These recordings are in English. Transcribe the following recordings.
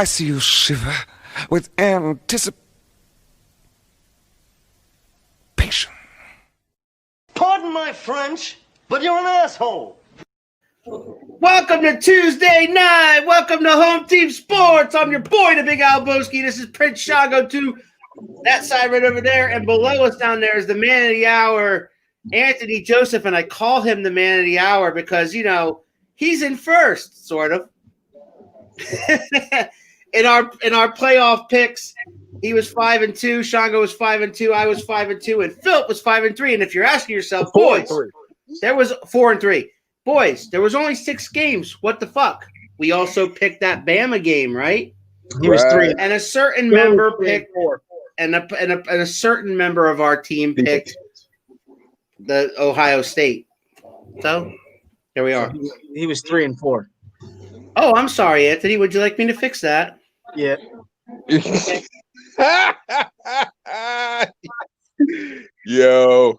I see you shiver with anticipation. Pardon my French, but you're an asshole. Welcome to Tuesday night. Welcome to Home Team Sports. I'm your boy, the Big Al Boski. This is Prince Shango to that side right over there. And below us down there is the man of the hour, Anthony Joseph. And I call him the man of the hour because, you know, he's in first, sort of. in our playoff picks, he was 5-2. Shango was 5-2. I was 5-2. And Philip was 5-3. And if you're asking yourself, boys, there was 4-3. Boys, there was only 6 games. What the fuck? We also picked that Bama game, right? He was 3. And a certain member picked 4. And a certain member of our team picked the Ohio State. So, here we are. He was 3-4. Oh, I'm sorry, Anthony. Would you like me to fix that? Yeah. Yo.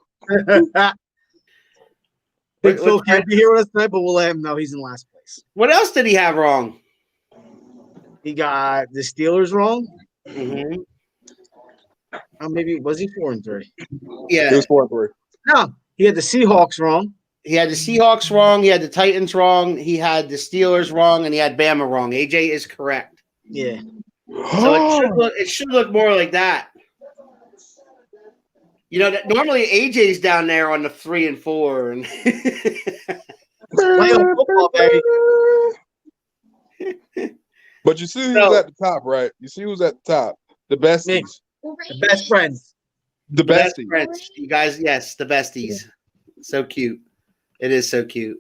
Big Phil can't be here with us tonight, but we'll let him know he's in last place. What else did he have wrong? He got the Steelers wrong. Mm-hmm. Maybe was he 4-3? Yeah, He was 4-3. No, he had the Seahawks wrong. He had the Seahawks wrong. He had the Titans wrong. He had the Steelers wrong, and he had Bama wrong. AJ is correct. Yeah. So it should look more like that. You know, normally AJ's down there on the 3 and 4, and Playoff football, baby. But you see who's at the top, right? You see who's at the top. The besties. The best friends. The best besties. friends. You guys, yes, the besties. So cute. It is so cute.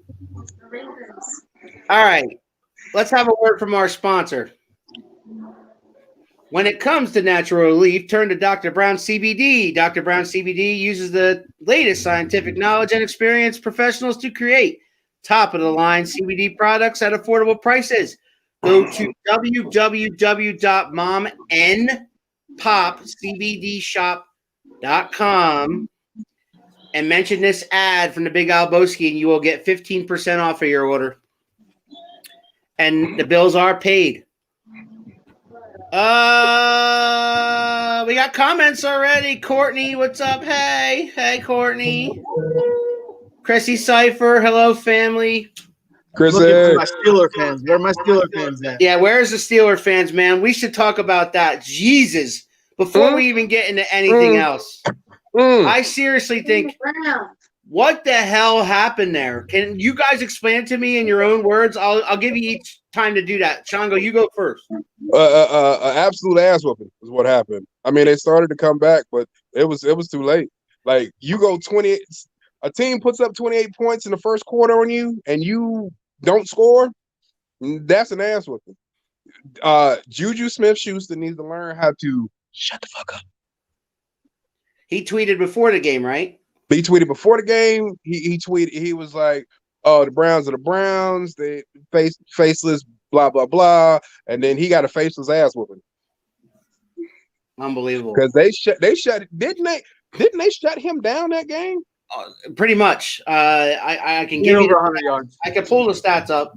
All right. Let's have a word from our sponsor. When it comes to natural relief, turn to Dr. Brown CBD. Dr. Brown CBD uses the latest scientific knowledge and experienced professionals to create top-of-the-line CBD products at affordable prices. Go to www.momandpopcbdshop.com and mention this ad from the Big Al Boski, and you will get 15% off of your order. And the bills are paid. We got comments already. Courtney, what's up? Hey, Courtney. Chrissy Cypher, hello, family. Chris, Looking for my Steeler fans. Where are my Steeler fans at? Yeah, where's the Steeler fans, man? We should talk about that. Jesus. Before we even get into anything else, I seriously think, what the hell happened there? Can you guys explain it to me in your own words? I'll give you each time to do that. Shango, you go first. Absolute ass whooping is what happened. I mean, they started to come back, but it was too late. Like, you go 28, a team puts up 28 points in the first quarter on you, and you don't score. That's an ass whooping. Juju Smith-Schuster needs to learn how to shut the fuck up. He tweeted before the game, right? He tweeted before the game. He tweeted. He was like, "Oh, the Browns are the Browns. They faceless, blah blah blah." And then he got a faceless ass whooping. Unbelievable. Because they shut. Didn't they shut him down that game? Pretty much. I can give He had you over 100 yards. I can pull the stats up.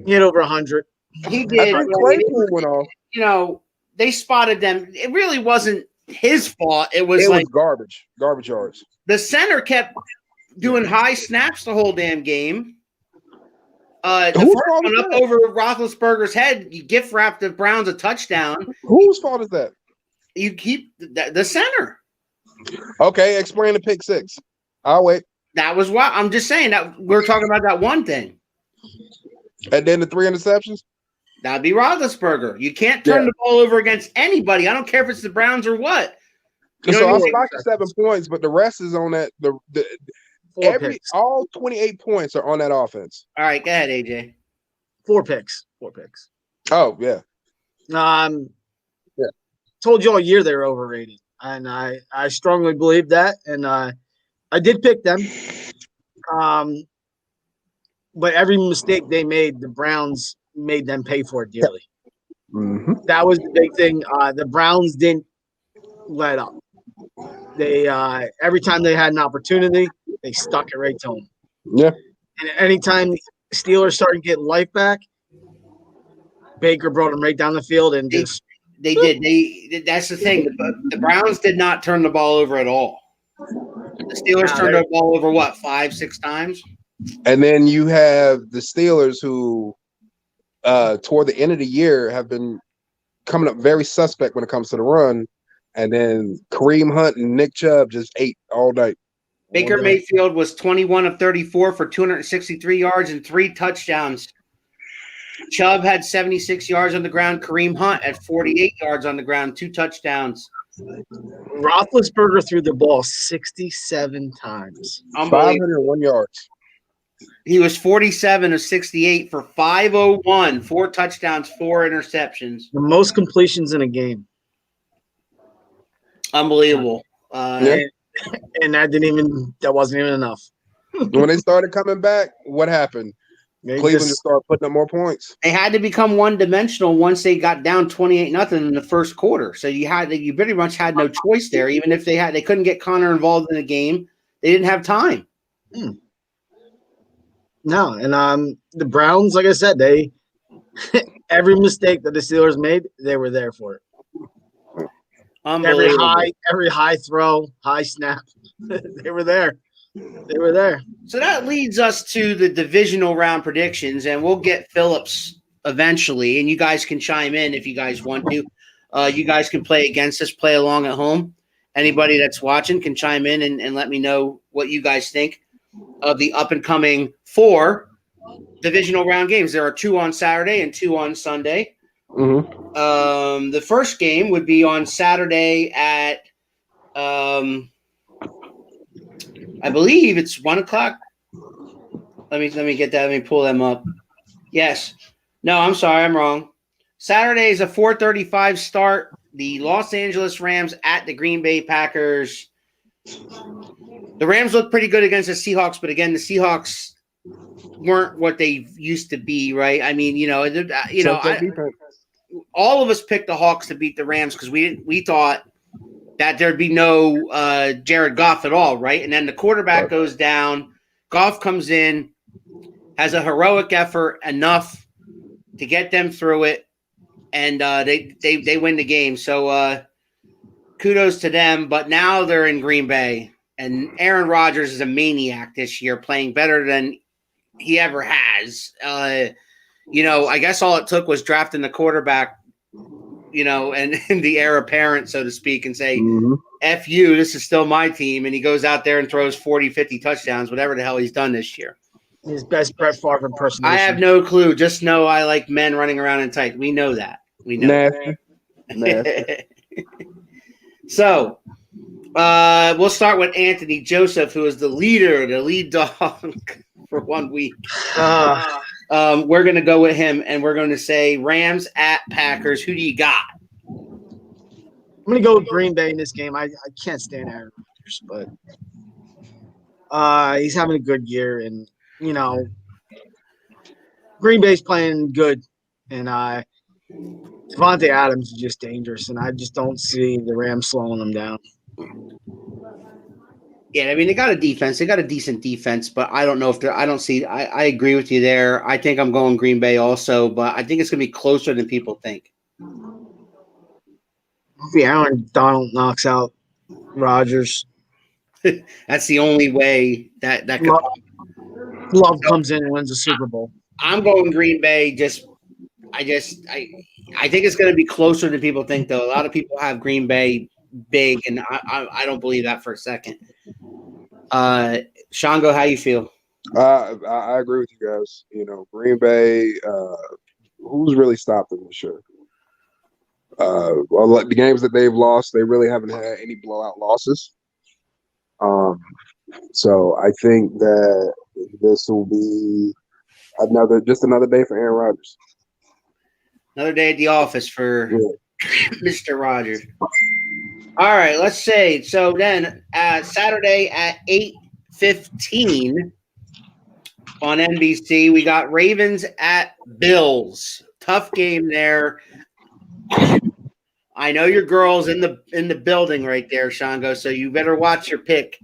He had over 100. He did. Claypool went off. You know, they spotted them. It really wasn't his fault. It was garbage yards. The center kept doing high snaps the whole damn game. The first one up over Roethlisberger's head, you gift wrapped the Browns a touchdown. Whose fault is that? You keep the center. Okay, explain the pick six. I'll wait. That was why I'm just saying that we're talking about that one thing. And then the 3 interceptions? That'd be Roethlisberger. You can't turn the ball over against anybody. I don't care if it's the Browns or what. You know so what I I stocked 7 points, but the rest is on that. All 28 points are on that offense. All right, go ahead, AJ. 4 picks. Oh yeah. Told you all year they were overrated, and I strongly believe that, and I did pick them. But every mistake they made, the Browns made them pay for it dearly. Mm-hmm. That was the big thing. The Browns didn't let up. They every time they had an opportunity, they stuck it right to them. Yeah. And anytime the Steelers started getting life back, Baker brought him right down the field and just They did. That's the thing. The Browns did not turn the ball over at all. The Steelers turned the ball over, what, 5-6 times? And then you have the Steelers who, toward the end of the year, have been coming up very suspect when it comes to the run. And then Kareem Hunt and Nick Chubb just ate all night. Baker Mayfield was 21 of 34 for 263 yards and 3 touchdowns. Chubb had 76 yards on the ground. Kareem Hunt had 48 yards on the ground, 2 touchdowns. Roethlisberger threw the ball 67 times. 501 yards. He was 47 of 68 for 501, 4 touchdowns, 4 interceptions. The most completions in a game. Unbelievable. And that wasn't even enough. When they started coming back, what happened? Cleveland just started putting up more points. They had to become one-dimensional once they got down 28-0 in the first quarter. So you pretty much had no choice there. Even if they couldn't get Connor involved in the game, they didn't have time. No, and the Browns, like I said, they every mistake that the Steelers made, they were there for it. Every high throw, high snap, they were there. They were there. So that leads us to the divisional round predictions, and we'll get Phillips eventually, and you guys can chime in if you guys want to. You guys can play against us, play along at home. Anybody that's watching can chime in and let me know what you guys think of the up-and-coming 4 divisional round games. There are 2 on Saturday and 2 on Sunday. Mm-hmm. The first game would be on Saturday at I believe it's 1 o'clock. Let me get that. Let me pull them up. Yes. No, I'm sorry. I'm wrong. Saturday is a 4:35 start. The Los Angeles Rams at the Green Bay Packers. The Rams look pretty good against the Seahawks, but again, the Seahawks weren't what they used to be, right? I mean, all of us picked the Hawks to beat the Rams because we thought that there'd be no Jared Goff at all, right? And then the quarterback goes down. Goff comes in, has a heroic effort enough to get them through it, and they win the game. So kudos to them. But now they're in Green Bay, and Aaron Rodgers is a maniac this year, playing better than he ever has. I guess all it took was drafting the quarterback, and the heir apparent, so to speak, and say, F you, this is still my team. And he goes out there and throws 40, 50 touchdowns, whatever the hell he's done this year. His best Brett Favre impersonation. I have no clue. Just know I like men running around in tight. We know that. We know that. So we'll start with Anthony Joseph, who is the lead dog for 1 week. We're going to go with him, and we're going to say Rams at Packers. Who do you got? I'm going to go with Green Bay in this game. I can't stand Aaron Rodgers, but he's having a good year, and, Green Bay's playing good, and Devontae Adams is just dangerous, and I just don't see the Rams slowing them down. Yeah, I mean, they got a defense. They got a decent defense, but I don't know if they're – I agree with you there. I think I'm going Green Bay also, but I think it's going to be closer than people think. If Aaron Donald knocks out Rodgers. That's the only way that could – Love comes in and wins the Super Bowl. I'm going Green Bay. I think it's going to be closer than people think, though. A lot of people have Green Bay big, and I don't believe that for a second. Shango, how you feel? I agree with you guys. Green Bay, who's really stopped them this year? The games that they've lost, they really haven't had any blowout losses. So I think that this will be another day for Aaron Rodgers. Another day at the office for Mr. Rodgers. All right, let's say so. Then Saturday at 8:15 on NBC, we got Ravens at Bills. Tough game there. I know your girl's in the building right there, Shango. So you better watch your pick.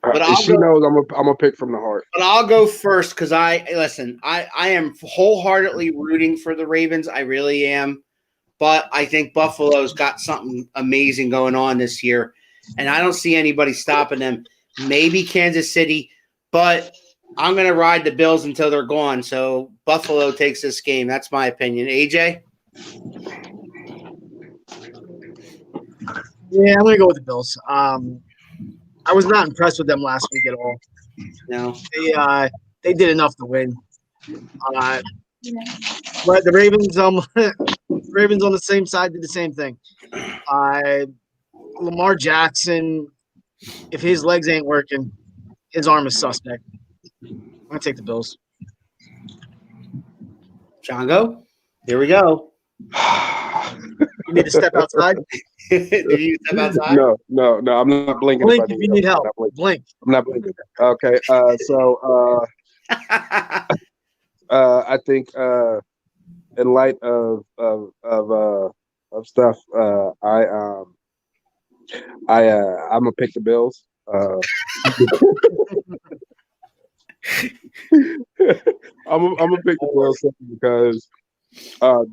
But She knows I'm a pick from the heart. But I'll go first because I am wholeheartedly rooting for the Ravens. I really am. But I think Buffalo's got something amazing going on this year, and I don't see anybody stopping them. Maybe Kansas City, but I'm going to ride the Bills until they're gone. So Buffalo takes this game. That's my opinion. AJ? Yeah, I'm going to go with the Bills. I was not impressed with them last week at all. No. They did enough to win. But the Ravens, Ravens on the same side did the same thing. Lamar Jackson, if his legs ain't working, his arm is suspect. I'm gonna take the Bills. Chongo, here we go. You need to step outside. Did you step outside? No. I'm not blinking. Blink if you need help. Blink. I'm not blinking. Okay. I think in light of stuff, I'm gonna pick the Bills. I'm gonna pick the Bills simply because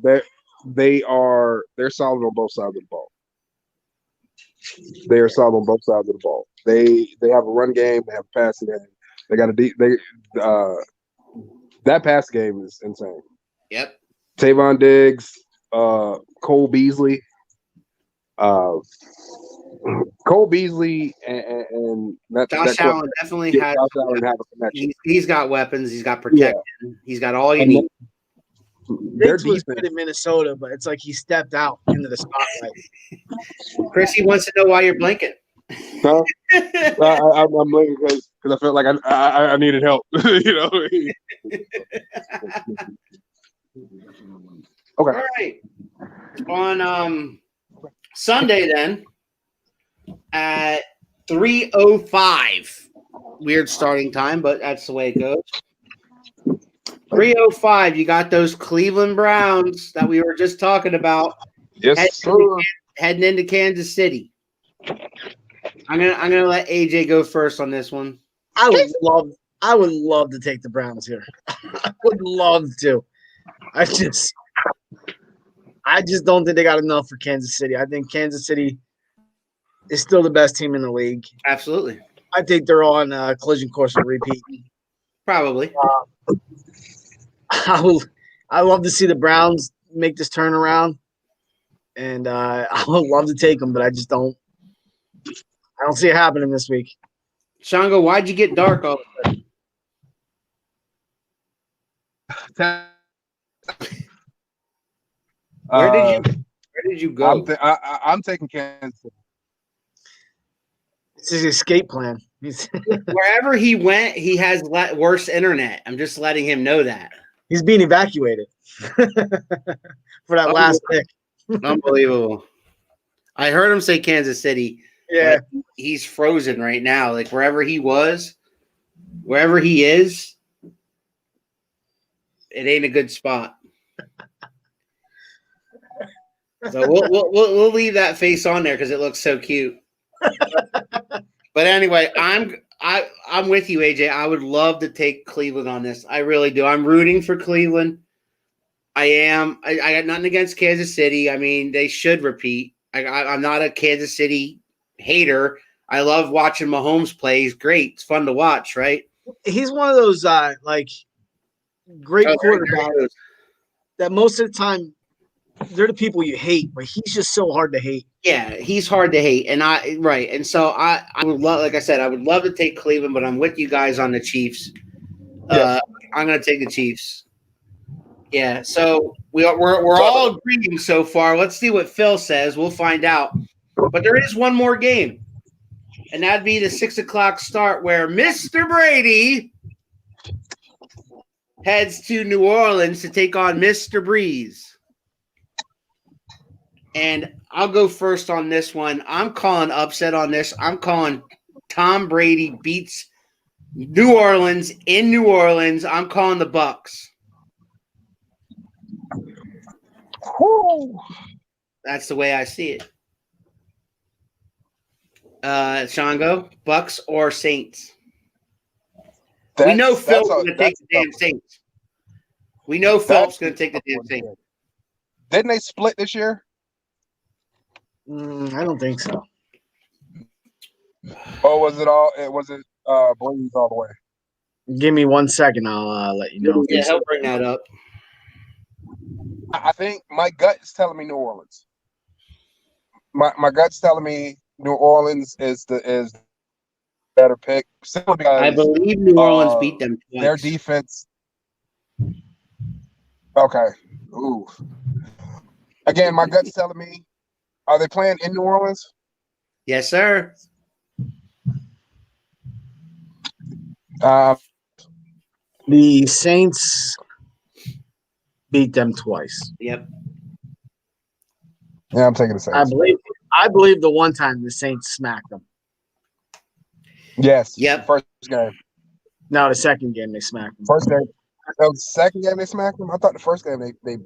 they're solid on both sides of the ball. They are solid on both sides of the ball. They have a run game. They have a passing game. They got that pass game is insane. Yep. Tavon Diggs, Cole Beasley, and Josh Allen definitely has. Josh Allen have a connection. He's got weapons. He's got protection. Yeah. He's got all you need. Diggs was good in Minnesota, but it's like he stepped out into the spotlight. Chrissy wants to know why you're blinking. Huh? I'm blinking because I felt like I needed help. You know. Okay. All right. On Sunday then at 3:05. Weird starting time, but that's the way it goes. 3:05. You got those Cleveland Browns that we were just talking about. Yes, sir. Heading into Kansas City. I'm gonna let AJ go first on this one. I would love to take the Browns here. I would love to. I just don't think they got enough for Kansas City. I think Kansas City is still the best team in the league. Absolutely. I think they're on collision course for repeat. Probably. I love to see the Browns make this turnaround, and I would love to take them, but I don't see it happening this week. Shango, why'd you get dark all of a sudden? Where did you go? I'm taking Kansas City. It's his escape plan. Wherever he went, he has worse internet. I'm just letting him know that. He's being evacuated for that last pick. Unbelievable. I heard him say Kansas City. Yeah. He's frozen right now. Like wherever he is, it ain't a good spot. So we'll leave that face on there because it looks so cute. But anyway, I'm with you, AJ. I would love to take Cleveland on this. I really do. I'm rooting for Cleveland. I am. I got nothing against Kansas City. I mean, they should repeat. I'm not a Kansas City hater. I love watching Mahomes play. He's great. It's fun to watch, right? He's one of those great quarterbacks that most of the time they're the people you hate, but he's just so hard to hate. Yeah, he's hard to hate, and and so I would love, like I said, I would love to take Cleveland, but I'm with you guys on the Chiefs. Yes. I'm going to take the Chiefs. Yeah, so we're all agreeing so far. Let's see what Phil says. We'll find out. But there is one more game, and that'd be the 6:00 start where Mr. Brady heads to New Orleans to take on Mr. Breeze. And I'll go first on this one. I'm calling upset on this. I'm calling Tom Brady beats New Orleans in New Orleans. I'm calling the Bucks. That's the way I see it. Shango, Bucks or Saints? We know Phil's going to take the damn Saints. We know Phil's going to take the damn Saints. Didn't they split this year? I don't think so. Or was it Breeze all the way? Give me 1 second. I'll let you know. Yeah, he'll bring that up. I think my gut is telling me New Orleans. My gut's telling me New Orleans is better pick. Simply because I believe New Orleans beat them twice. Their defense. Okay. Ooh. Again, my gut's telling me. Are they playing in New Orleans? Yes, sir. The Saints beat them twice. Yep. Yeah, I'm taking the Saints. I believe the one time the Saints smacked them. Yes. Yep. First game. No, the second game they smacked them. First game. The second game they smacked them. I thought the first game they.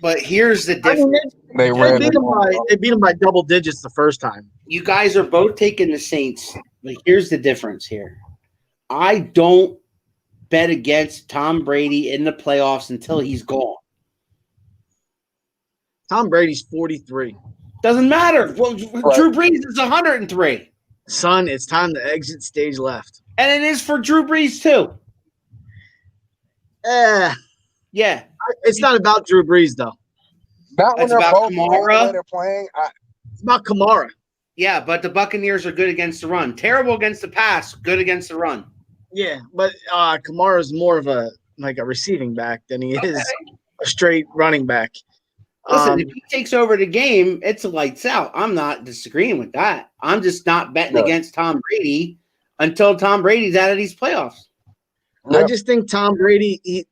But here's the difference. They beat them by double digits the first time. You guys are both taking the Saints, but here's the difference here. I don't bet against Tom Brady in the playoffs until he's gone. Tom Brady's 43. Doesn't matter. Well, Drew Brees is 103. Son, it's time to exit stage left. And it is for Drew Brees, too. Yeah. It's not about Drew Brees, though. Not when It's they're about both Kamara. they're playing. It's about Kamara. Yeah, but the Buccaneers are good against the run. Terrible against the pass, good against the run. Yeah, but Kamara's more of a receiving back than he is a straight running back. Listen, if he takes over the game, it's lights out. I'm not disagreeing with that. I'm just not betting against Tom Brady until Tom Brady's out of these playoffs. I just think Tom Brady, they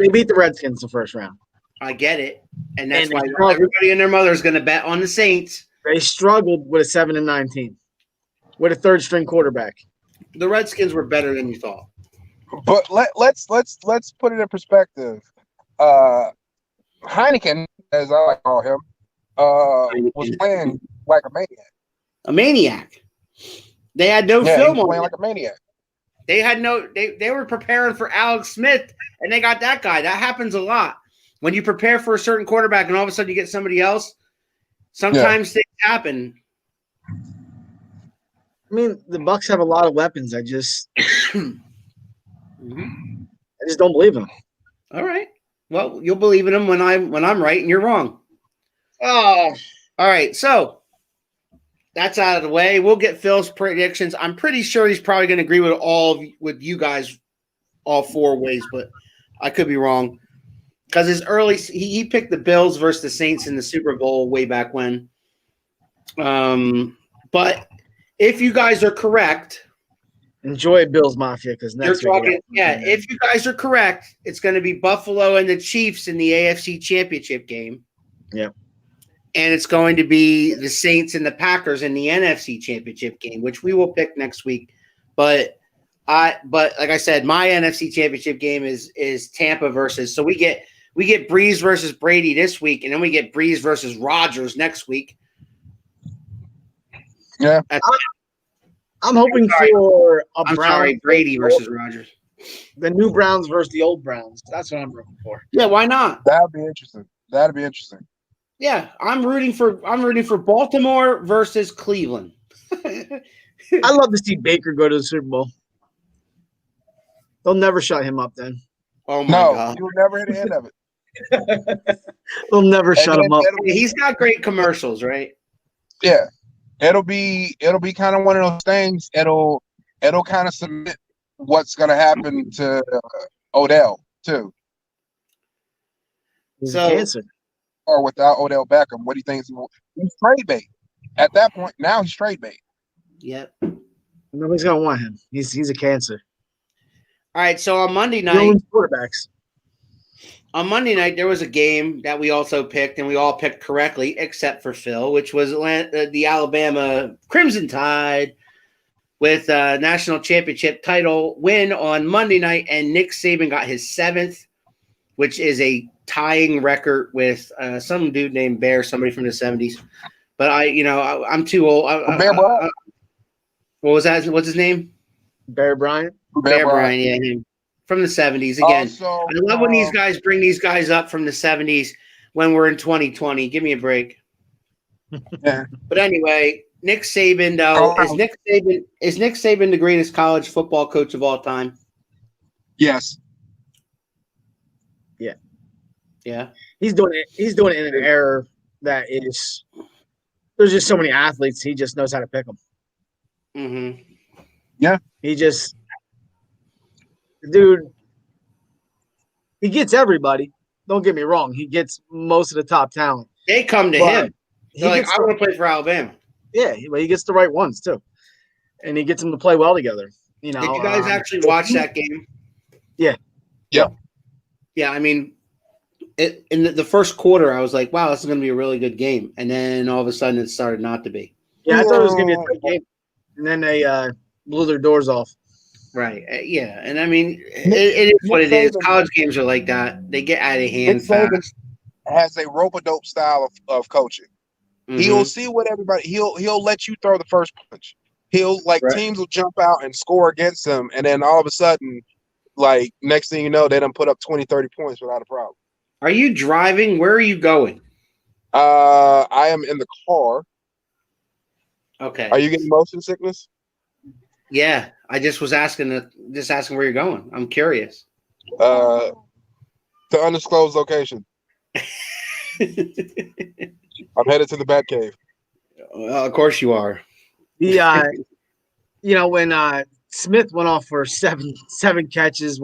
beat the Redskins the first round. I get it. And that's why everybody and their mother is going to bet on the Saints. They struggled with a 7-9 team with a third-string quarterback. The Redskins were better than you thought. But let's put it in perspective. Heineken, as I like to call him, was playing like a maniac. A maniac. They had no film on playing like a maniac. They had they were preparing for Alex Smith, and they got that guy. That happens a lot. When you prepare for a certain quarterback and all of a sudden you get somebody else, sometimes things happen. The Bucs have a lot of weapons. I just don't believe them. All right. Well, you'll believe in them when I'm right and you're wrong. Oh. All right. So that's out of the way. We'll get Phil's predictions. I'm pretty sure he's probably going to agree with you guys all four ways, but I could be wrong. Because he picked the Bills versus the Saints in the Super Bowl way back when. But if you guys are correct, enjoy Bills Mafia because next week. If you guys are correct, it's going to be Buffalo and the Chiefs in the AFC Championship game. Yep. And it's going to be the Saints and the Packers in the NFC Championship game, which we will pick next week. But like I said, my NFC Championship game is Tampa versus. So we get Breeze versus Brady this week, and then we get Breeze versus Rodgers next week. Yeah. I'm hoping for Brady versus Rodgers. The new Browns versus the old Browns. That's what I'm looking for. Yeah, why not? That'd be interesting. Yeah, I'm rooting for Baltimore versus Cleveland. I love to see Baker go to the Super Bowl. They'll never shut him up then. Oh my God. You'll never hit the end of it. They'll never shut him up. He's got great commercials, right? Yeah. It'll be kind of one of those things. It'll kind of submit what's gonna happen to Odell too. He's a cancer. Or without Odell Beckham, what do you think? He's trade bait. At that point, now he's trade bait. Yep. Nobody's gonna want him. He's a cancer. All right, so on Monday night, quarterbacks. On Monday night, there was a game that we also picked, and we all picked correctly, except for Phil, which was the Alabama Crimson Tide with a national championship title win on Monday night, and Nick Saban got his 7th, which is a tying record with some dude named Bear, somebody from the 70s. but I'm too old. Bear Bryant. What was that? What's his name? Bear Bryant. Bear Bryant. Yeah, him. From the 70s again. Also, I love when these guys bring these guys up from the 70s when we're in 2020. Give me a break. Yeah. But anyway, Nick Saban though is Nick Saban the greatest college football coach of all time? Yes. Yeah. He's doing it in an era that is. There's just so many athletes. He just knows how to pick them. Mm-hmm. Yeah. He just, dude. He gets everybody. Don't get me wrong. He gets most of the top talent. They come to But him. They're like, I want to play for Alabama. Yeah, but he gets the right ones too, and he gets them to play well together. You know. Did you guys actually watch that game? Yeah. Yep. Yeah, I mean, in the first quarter, I was like, wow, this is going to be a really good game. And then all of a sudden, it started not to be. Yeah, I thought it was going to be a great game. And then they blew their doors off. Right. Yeah. And I mean, it is what it is. College games are like that. They get out of hand fast. Has a rope-a-dope style of coaching. Mm-hmm. He'll see what everybody – he'll let you throw the first punch. Teams will jump out and score against him, and then all of a sudden, like, next thing you know, they done put up 20, 30 points without a problem. Are you driving? Where are you going? I am in the car. Okay. Are you getting motion sickness? Yeah, I just was asking where you're going. I'm curious. To undisclosed location. I'm headed to the Batcave. Well, of course you are. When Smith went off for seven catches,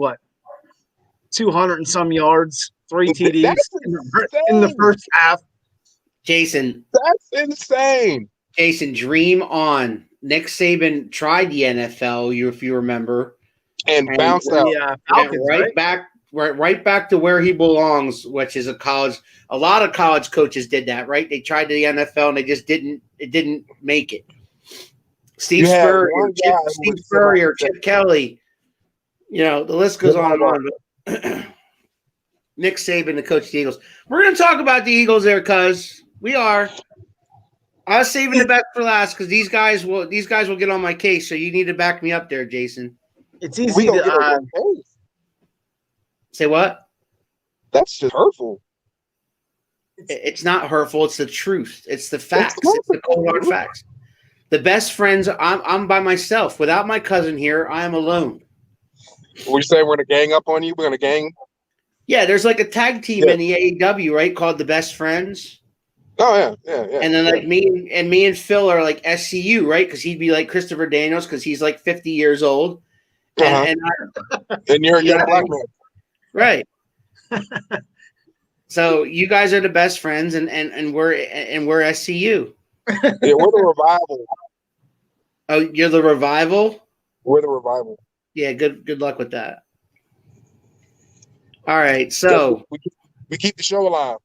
200 and some yards, 3 TDs in the first half. Jason, that's insane. Jason, dream on. Nick Saban tried the NFL, if you remember, and bounced out. Falcons, right back to where he belongs, which is a college. A lot of college coaches did that, right? They tried the NFL and they just didn't make it. Steve Spurrier, Chip Kelly, the list goes on and on. But Nick Saban, the coach of the Eagles. We're going to talk about the Eagles there, cuz we are. I was saving the best for last because these guys will get on my case. So you need to back me up there, Jason. It's easy to say what? That's just hurtful. It's not hurtful. It's the truth. It's the facts. It's the cold hard facts. The best friends. I'm by myself. Without my cousin here, I am alone. We say we're gonna gang up on you. We're gonna gang. Yeah, there's like a tag team in the AEW, right? Called the Best Friends. Oh yeah. And then like me and Phil are like SCU, right? Because he'd be like Christopher Daniels because he's like 50 years old. And you're a black man. Right. So you guys are the best friends and we're SCU. Yeah, we're the revival. Oh, you're the revival? We're the revival. Yeah, good luck with that. All right, so we keep the show alive.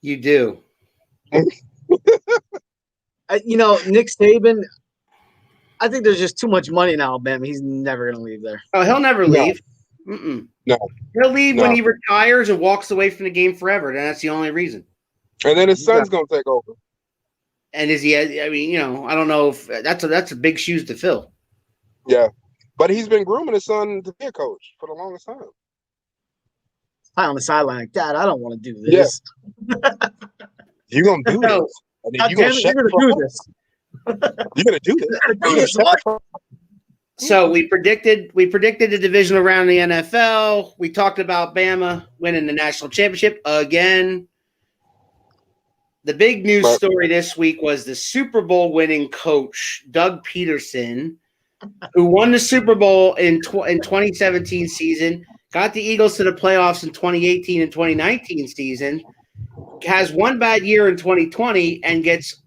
You do. Nick Saban, I think there's just too much money in Alabama. He's never going to leave there. Oh, he'll never leave. No. He'll leave when he retires and walks away from the game forever. Then that's the only reason. And then his son's going to take over. And is he? I mean, I don't know if that's a big shoes to fill. Yeah, but he's been grooming his son to be a coach for the longest time. On the sideline, like, Dad, I don't want to do this. Yeah. You're gonna do this. And then you're gonna do this. You're gonna do this. So we predicted the divisional round in the NFL. We talked about Bama winning the national championship again. The big news story this week was the Super Bowl winning coach Doug Pederson, who won the Super Bowl in 2017 season. Got the Eagles to the playoffs in 2018 and 2019 season, has one bad year in 2020, and gets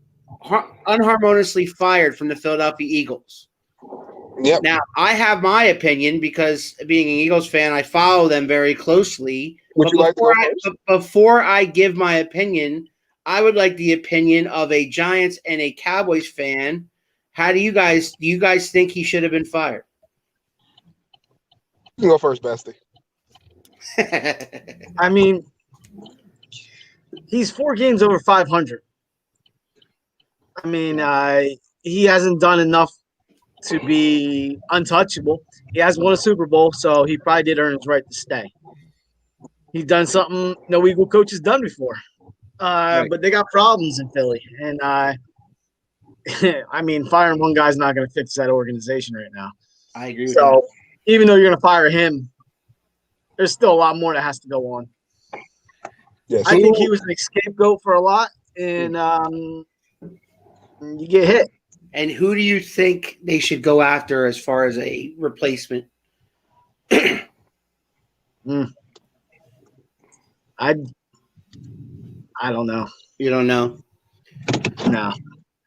unharmoniously fired from the Philadelphia Eagles. Yep. Now, I have my opinion because being an Eagles fan, I follow them very closely. Before I give my opinion, I would like the opinion of a Giants and a Cowboys fan. How do you guys think he should have been fired? You can go first, Bestie. I mean, he's 4 games over 500. I mean, he hasn't done enough to be untouchable. He has won a Super Bowl, so he probably did earn his right to stay. He's done something no Eagle coach has done before. Right. But they got problems in Philly. And, I mean, firing one guy's not going to fix that organization right now. I agree with So even though you're going to fire him, there's still a lot more that has to go on. Yeah, I think he was an scapegoat for a lot, and you get hit. And who do you think they should go after as far as a replacement? I don't know. You don't know. No.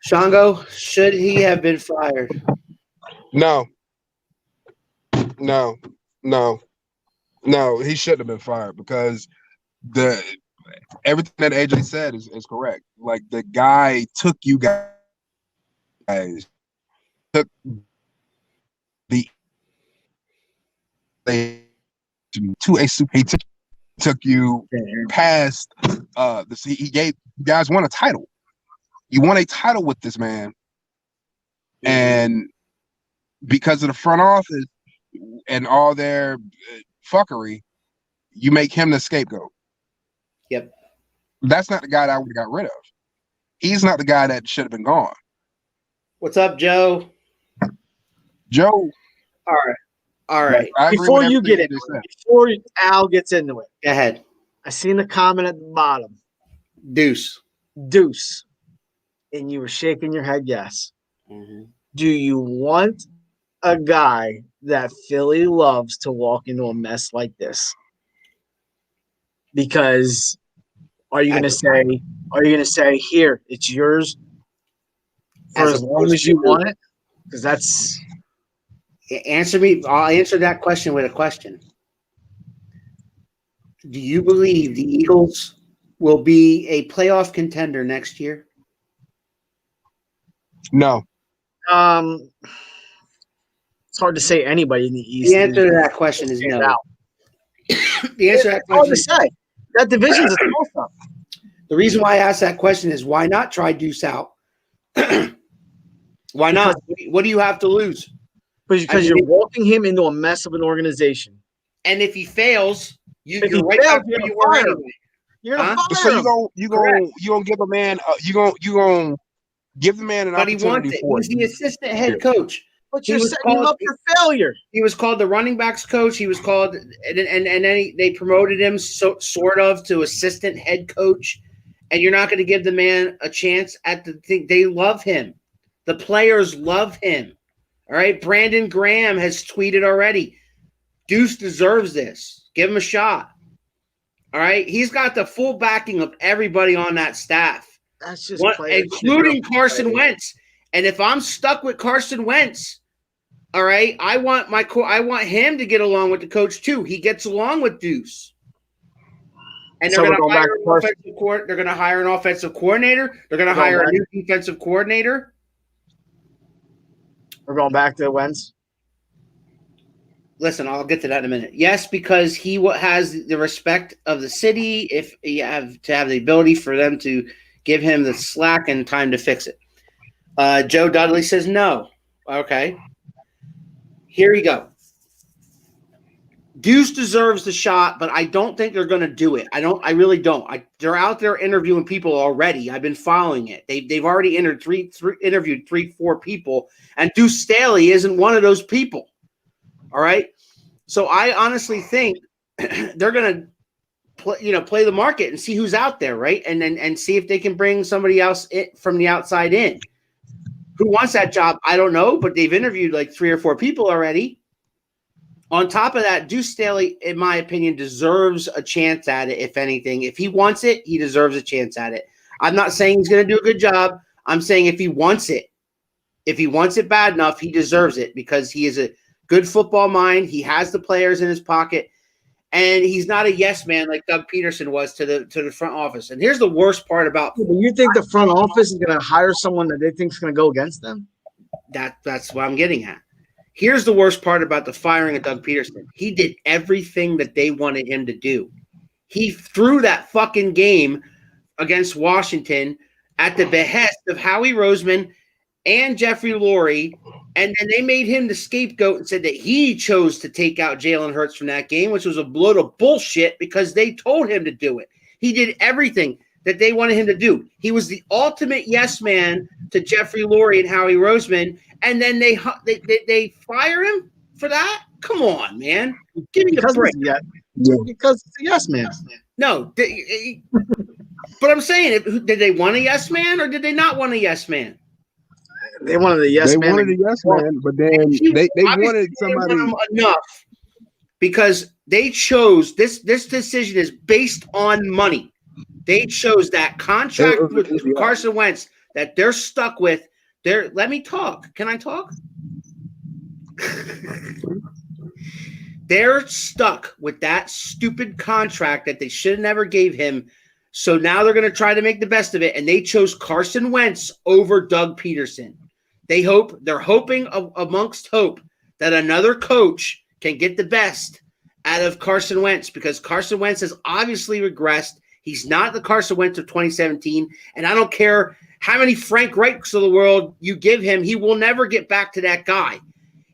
Shango, should he have been fired? No, he shouldn't have been fired because everything that AJ said is correct. Like the guy took you guys took the to a super. He took you past he gave you guys won a title. You won a title with this man, and because of the front office and all their fuckery, you make him the scapegoat. Yep. That's not the guy that I would have got rid of. He's not the guy that should have been gone. What's up, Joe? Joe. All right. Before you get into it, before Al gets into it, Go ahead. I seen the comment at the bottom. Deuce. And you were shaking your head yes. Mm-hmm. Do you want a guy that Philly loves to walk into a mess like this? Because are you going to say, here, it's yours for as long as you want it? Because that's... Answer me. I'll answer that question with a question. Do you believe the Eagles will be a playoff contender next year? No. It's hard to say anybody in the East. The answer to that question is no. The answer to that question is hard to say. That division's a toss-up. The reason why I asked that question is why not try Deuce out? Why not? What do you have to lose? Because you're walking him into a mess of an organization. And if he fails, you're right fails, back where you were anyway. You're gonna fire So him. you gonna give a man you gonna give the man an But he opportunity wants it. for He's the assistant head coach. But you're setting him up for failure. He was called the running backs coach. He was called, and then they promoted him sort of to assistant head coach. And you're not going to give the man a chance at the thing. They love him. The players love him. All right. Brandon Graham has tweeted already. Deuce deserves this. Give him a shot. All right. He's got the full backing of everybody on that staff. That's just including Carson Wentz. And if I'm stuck with Carson Wentz, all right, I want him to get along with the coach too. He gets along with Deuce. And they're going to hire an offensive coordinator. They're going to hire a new defensive coordinator. We're going back to Wentz. Listen, I'll get to that in a minute. Yes, because he has the respect of the city. If you have the ability for them to give him the slack and time to fix it. Joe Dudley says no. Okay. Here you go. Deuce deserves the shot, but I don't think they're going to do it. I really don't. They're out there interviewing people already. I've been following it. They've already interviewed 3-4 people, and Deuce Staley isn't one of those people. All right. So I honestly think they're going to play the market and see who's out there, right? And see if they can bring somebody else from the outside in. Who wants that job? I don't know, but they've interviewed like 3 or 4 people already. On top of that, Deuce Staley, in my opinion, deserves a chance at it, if anything. If he wants it, he deserves a chance at it. I'm not saying he's going to do a good job. I'm saying if he wants it bad enough, he deserves it because he is a good football mind. He has the players in his pocket, and he's not a yes man like Doug Pederson was to the front office. And here's the worst part about – You think the front office is going to hire someone that they think is going to go against them? That's what I'm getting at. Here's the worst part about the firing of Doug Pederson. He did everything that they wanted him to do. He threw that fucking game against Washington at the behest of Howie Roseman and Jeffrey Lurie, and then they made him the scapegoat and said that he chose to take out Jalen Hurts from that game, which was a load of bullshit because they told him to do it. He did everything that they wanted him to do. He was the ultimate yes man to Jeffrey Lurie and Howie Roseman, and then they fire him for that? Come on, man. Give me a break. Because it's a yes man. No, but I'm saying, did they want a yes man or did they not want a yes man? They wanted a yes man. They wanted a yes man, but then they wanted somebody enough because they chose this decision is based on money. They chose that contract with Carson Wentz that they're stuck with. Let me talk. Can I talk? They're stuck with that stupid contract that they should have never gave him. So now they're going to try to make the best of it, and they chose Carson Wentz over Doug Pederson. They're hoping amongst hope that another coach can get the best out of Carson Wentz because Carson Wentz has obviously regressed. He's not the Carson Wentz of 2017, and I don't care how many Frank Reichs of the world you give him, he will never get back to that guy.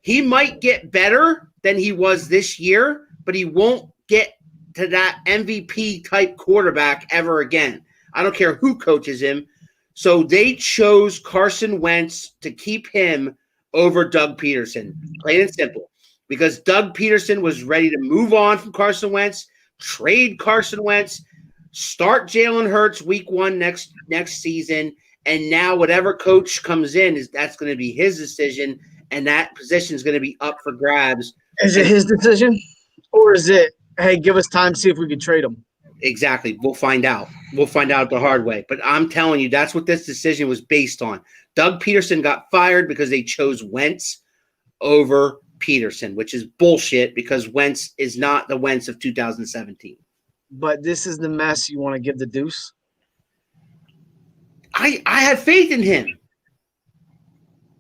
He might get better than he was this year, but he won't get to that MVP type quarterback ever again. I don't care who coaches him. So they chose Carson Wentz to keep him over Doug Pederson, plain and simple, because Doug Pederson was ready to move on from Carson Wentz, trade Carson Wentz, start Jalen Hurts week 1 next season, and now whatever coach comes in that's going to be his decision, and that position is going to be up for grabs. Is it his decision, or is it, hey, give us time to see if we can trade him? Exactly. We'll find out. We'll find out the hard way. But I'm telling you, that's what this decision was based on. Doug Pederson got fired because they chose Wentz over Pederson, which is bullshit because Wentz is not the Wentz of 2017. But this is the mess you want to give the Deuce? I have faith in him.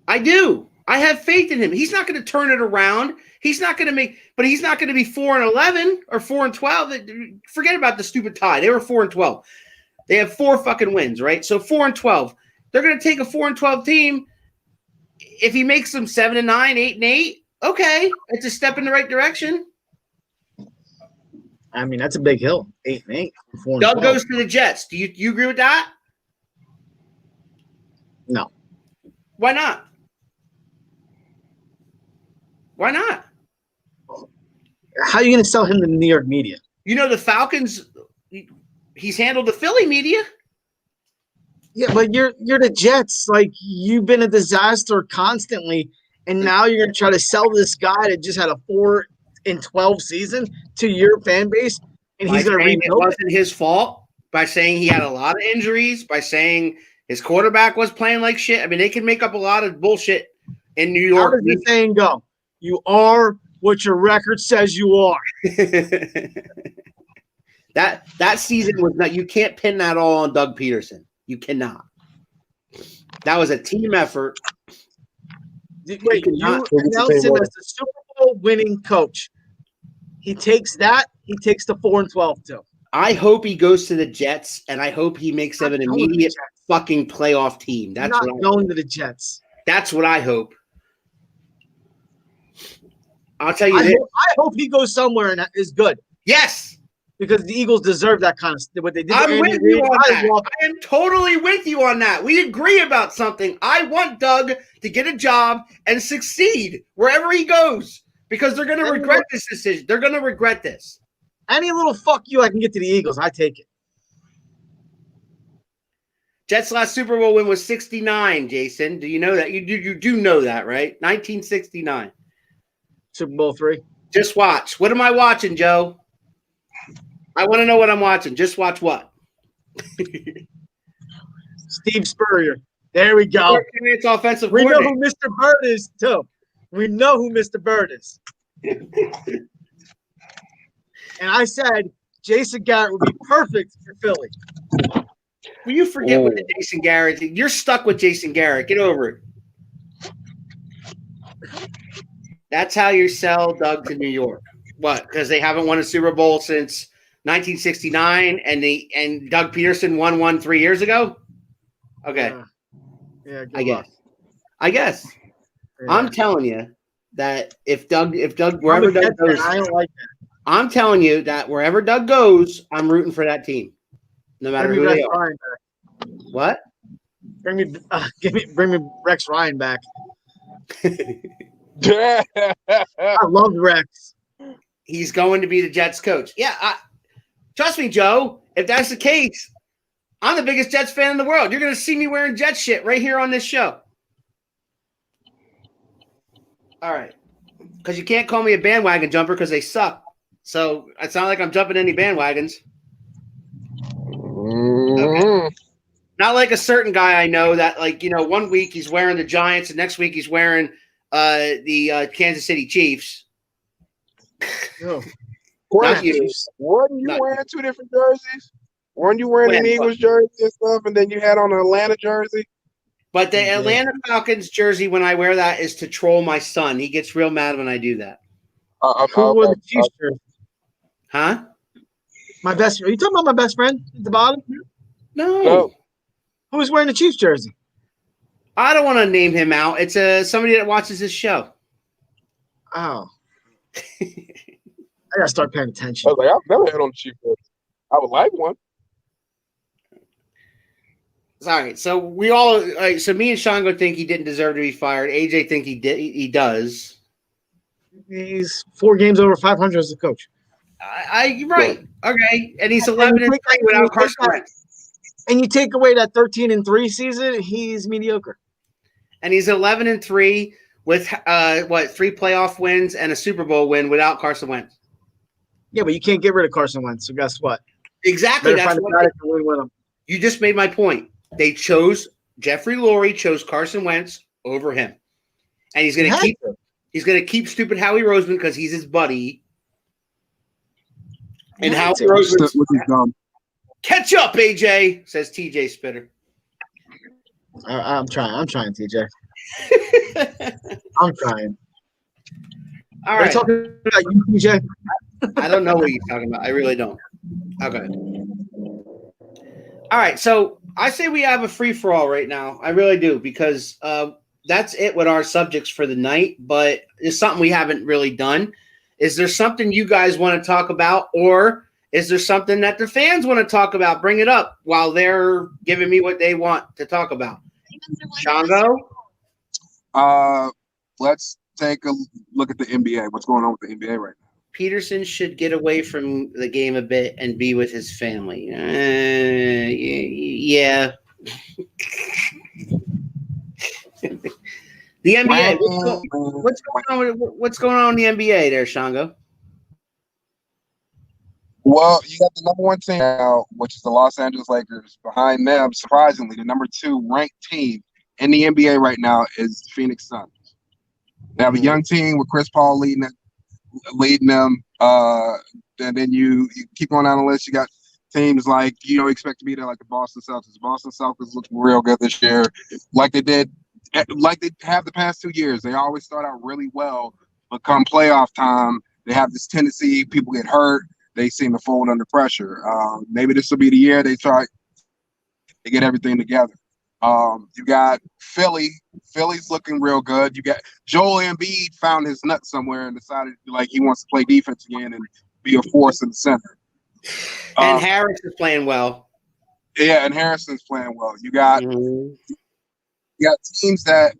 I do. I have faith in him. He's not going to turn it around. He's not going to he's not going to be 4-11 or 4-12. Forget about the stupid tie. They were 4-12. They have 4 fucking wins, right? So 4-12. They're going to take a 4-12 team. If he makes them 7-9, 8-8, okay, it's a step in the right direction. I mean, that's a big hill. 8-8. Doug goes to the Jets. Do you agree with that? No. Why not? Why not? How are you going to sell him to the New York media? You know, the Falcons, he's handled the Philly media. Yeah, but you're the Jets. Like, you've been a disaster constantly, and now you're going to try to sell this guy that just had a 4-12 season to your fan base, and he's going to rebuild. It wasn't his fault, by saying he had a lot of injuries, by saying his quarterback was playing like shit. I mean, they can make up a lot of bullshit in New York. How does the saying go? You are what your record says you are. That season was not. You can't pin that all on Doug Pederson. You cannot. That was a team effort. Wait, you announced him as the Super Bowl winning coach. He takes that. He takes the 4-12 too. I hope he goes to the Jets, and I hope he makes them an immediate fucking playoff team. That's not going to the Jets. That's what I hope. I'll tell you I hope he goes somewhere and is good. Yes. Because the Eagles deserve that kind of what they did. I'm with you on that. I am totally with you on that. We agree about something. I want Doug to get a job and succeed wherever he goes because they're going to regret this decision. They're going to regret this. Any little fuck you I can get to the Eagles, I take it. Jets' last Super Bowl win was 69, Jason. Do you know that? You do know that, right? 1969. Super Bowl 3. Just watch. What am I watching, Joe? I want to know what I'm watching. Just watch what? Steve Spurrier. There we go. It's offensive. We know who Mr. Bird is, too. We know who Mr. Bird is. And I said Jason Garrett would be perfect for Philly. Will you forget what the Jason Garrett? You're stuck with Jason Garrett. Get over it. That's how you sell Doug to New York. What? Because they haven't won a Super Bowl since 1969, and Doug Pederson won one 3 years ago. Okay, Yeah. Good I luck. guess. I guess. Yeah. I'm telling you that if Doug, I'm wherever a Doug Jets fan. goes, I don't like that. I'm telling you that wherever Doug goes, I'm rooting for that team, no matter Bring me who Rex they are. Ryan back. What? Bring me Rex Ryan back. Yeah. I love Rex. He's going to be the Jets coach. Yeah, trust me, Joe. If that's the case, I'm the biggest Jets fan in the world. You're going to see me wearing Jets shit right here on this show. All right. Because you can't call me a bandwagon jumper because they suck. So it's not like I'm jumping any bandwagons. Okay. Not like a certain guy I know that, like, 1 week he's wearing the Giants and next week he's wearing the Kansas City Chiefs. No. Not you. Weren't you Not wearing you. 2 different jerseys? Weren't you wearing an When? Eagles jersey and stuff, and then you had on an Atlanta jersey? But the Atlanta Falcons jersey, when I wear that, is to troll my son. He gets real mad when I do that. Who wore the Chiefs jersey? Huh? My best friend. Are you talking about my best friend at the bottom? No. Who's wearing the Chiefs jersey? I don't want to name him out. It's somebody that watches this show. Oh. I gotta start paying I attention. was like, I've never had on the Chiefs jersey. I would like one. All right, so so me and Shango think he didn't deserve to be fired. AJ think he did. He does. He's 4 games over 500 as a coach. You're right. Okay, and he's 11-3 without Carson Wentz. And you take away that 13-3 season, he's mediocre. And he's 11-3 with 3 playoff wins and a Super Bowl win without Carson Wentz. Yeah, but you can't get rid of Carson Wentz. So guess what? Exactly. Better That's find a what guy that can win with him. you just made my point. They chose Jeffrey Lurie chose Carson Wentz over him, and he's going to keep stupid Howie Roseman because he's his buddy. And Howie Roseman, Which is dumb. catch up, AJ, says TJ Spitter. I'm trying, TJ. I'm trying. All We're right. talking about you, TJ. I don't know what you're talking about. I really don't. Okay. All right. So I say we have a free-for-all right now. I really do, because that's it with our subjects for the night, but it's something we haven't really done. Is there something you guys want to talk about, or is there something that the fans want to talk about? Bring it up while they're giving me what they want to talk about. Shango? Let's take a look at the NBA. What's going on with the NBA right now? Pederson should get away from the game a bit and be with his family. Yeah. The NBA. What's going on in the NBA there, Shango? Well, you got the number 1 team now, which is the Los Angeles Lakers. Behind them, surprisingly, the number 2 ranked team in the NBA right now is Phoenix Suns. They have a young team with Chris Paul leading them. And then you keep going down the list. You got teams like expect to be there, like the Boston Celtics. Boston Celtics look real good this year, like they have the past 2 years. They always start out really well, but come playoff time, they have this tendency. People get hurt. They seem to fold under pressure. Maybe this will be the year they try to get everything together. You got Philly. Philly's looking real good. You got Joel Embiid found his nut somewhere and decided he wants to play defense again and be a force in the center. And Harris is playing well. Yeah, and Harrison's playing well. You got teams that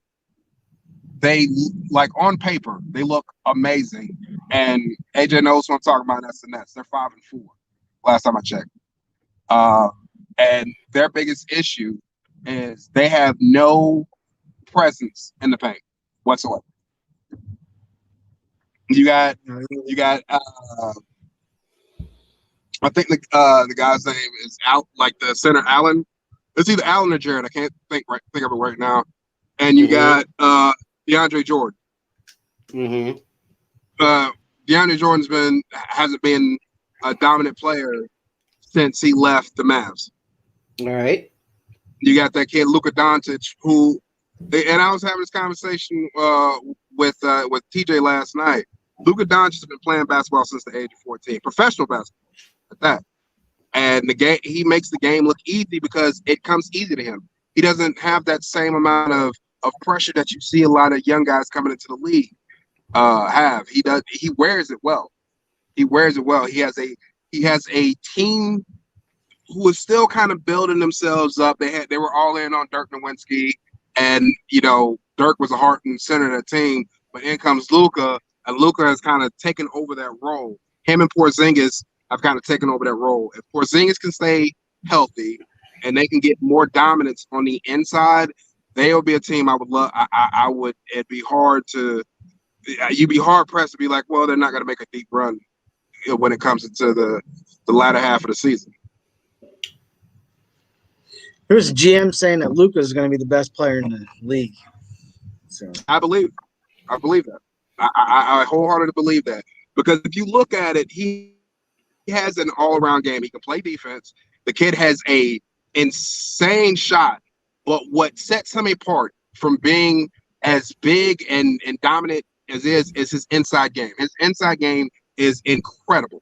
they on paper they look amazing, and AJ knows what I'm talking about. That's the Nets. They're 5-4 last time I checked. And their biggest issue is they have no presence in the paint whatsoever. You got I think the guy's name is out, like the center Allen. It's either Allen or Jared. I can't think of it right now. And you got DeAndre Jordan. DeAndre Jordan's hasn't been a dominant player since he left the Mavs. All right. You got that kid Luka Doncic, and I was having this conversation with TJ last night. Luka Doncic has been playing basketball since the age of 14, professional basketball at that. And he makes the game look easy because it comes easy to him. He doesn't have that same amount of pressure that you see a lot of young guys coming into the league have. He wears it well. He wears it well. He has a team who is still kind of building themselves up. They were all in on Dirk Nowitzki, and Dirk was the heart and center of that team. But in comes Luka, and Luka has kind of taken over that role. Him and Porzingis have kind of taken over that role. If Porzingis can stay healthy and they can get more dominance on the inside, they'll be a team I would love. I would. It'd be hard to. You'd be hard pressed to be like, well, they're not going to make a deep run when it comes into the latter half of the season. Here's a GM saying that Luka is going to be the best player in the league. So I believe that. I wholeheartedly believe that, because if you look at it, he has an all-around game. He can play defense. The kid has a insane shot, but what sets him apart from being as big and dominant as is his inside game. His inside game is incredible.